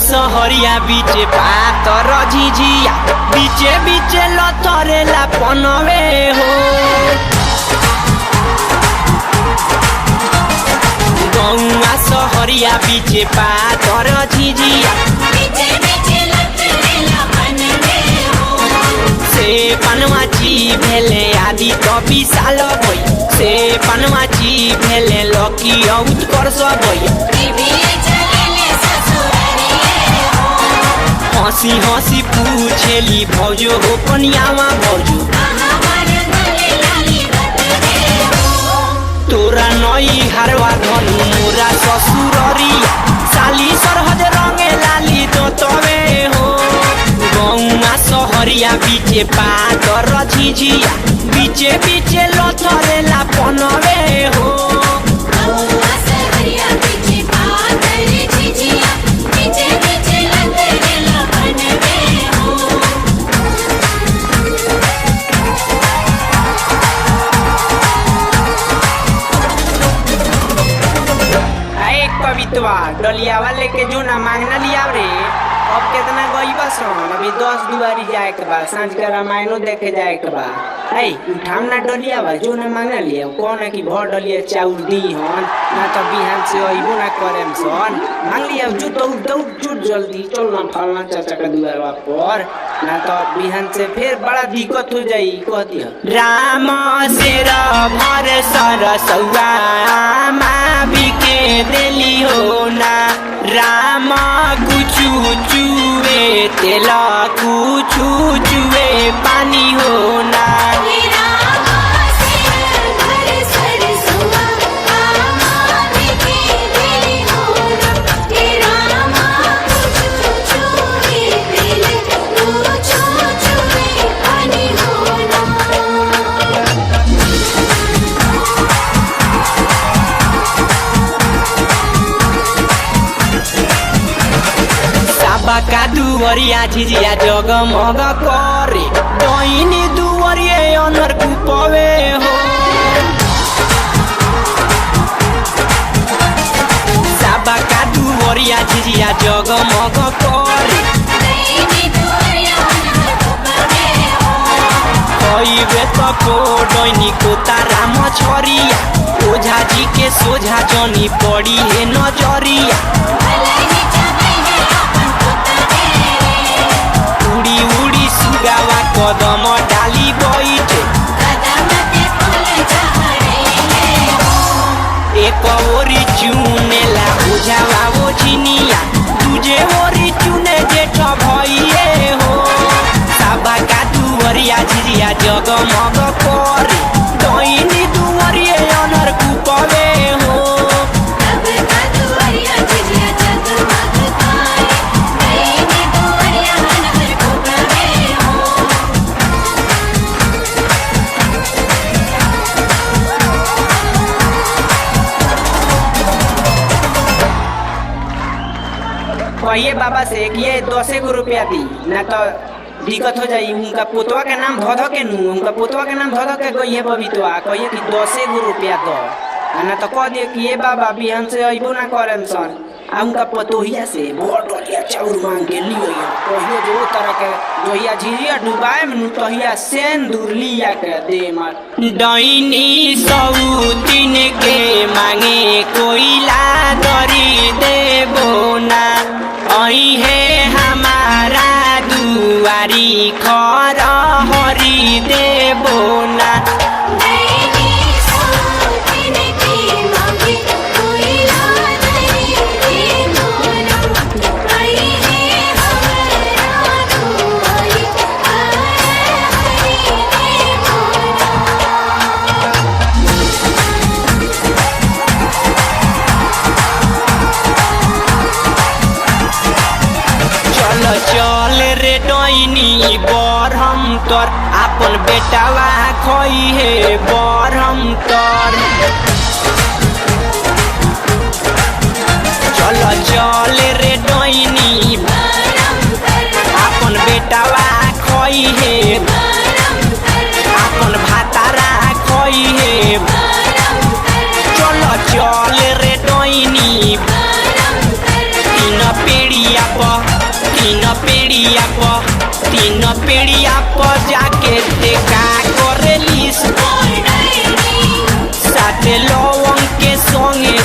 सहरिया बीचे पातर झिझिया बीचे बीचे लथरेला पनवे हो। गौआ सहरिया बीचे पातर झिझिया से पनवाची भेले आदि कवि साल भई से पनवाची भेले लकी उत्कर्ष भई। हंसी हंसी पूछेली भौजो हो कनियावा भौजो तोरा नई हारवा धनु मोरा ससुररिया साली सरहद रंगे लाली दोतवे हो। गौआ सहरिया बीचे पातर झिझिया बीचे बीचे लथरेला पनवे हो। डलिया वाले के जो ना मांगना लिया रे अब कितना गई बस अभी 10 दुआरी जाए के बाद सांझ के रामायणो देखे जाए के बाद उठाम ना डलिया बा जो ना मांगना लिया कौन है कि भर डलिया चाउर दी हन ना तो बिहान से अइबो ना करेम सन मांग लिया जो दौड़ जुट जल्दी चल ना फलना चाचा का दुआरवा पर ना तो बिहान से फिर बड़ा दिक्कत हो जाई कह दिया। राम शेर भर सरसौआ माँ बिके देली हो ना राम कुछु चुए तेला कुछु चुए पानी हो ना। का दुवरिया झिझिया जगमग करे डैनी दुवरिये अनर कुपवे हो। साबा का दुवरिया झिझिया जगमग करे कइबे तको डैनी को तारा मछरिया ओझा जी के सोझा जनी पड़ी है नजरिया। सुगावा कदम डाली बैठे एक ओरी चुनेला बुझावा वो झिनिया तुझे ओरी चुने जेठ भइए हो। साबा का दुवरिया झिझिया जगमग करे डैनी दुवरिये अनर कुपवे हो। कहिए बाबा से कि ये 10 रुपया दी ना तो दिक्कत हो जाई। उनका पोतवा के नाम धो के नू उनका पोतवा के नाम धो के गई है बबीतवा कहिए कि 10 रुपया दो ना तो कह दिए कि ये बाबा बिहान से अइबो ना करेम सन आ उनका पतोहिया से भर डलिया चाउर मांग के लियो कहिए जो तरह के दोहिया झिझिया डुबाए में तहिया सेंदूर लिया के दे मार। डैनी सौतीन के मांगे कोइला दरी देबो ना आई है हमारा दुआरी खर हरी देबो ना। चल रे डैनी बरहम तर अपन बेटावा खोई है बरहम तर चल चल रे डैनी अपन बेटावा खोई है अपन भातारा खोई है चल चल रे डैनी तीन पेड़िया पेड़िया पर तीन पेड़िया पर जाके देखा करेली साथे लवंग के संगे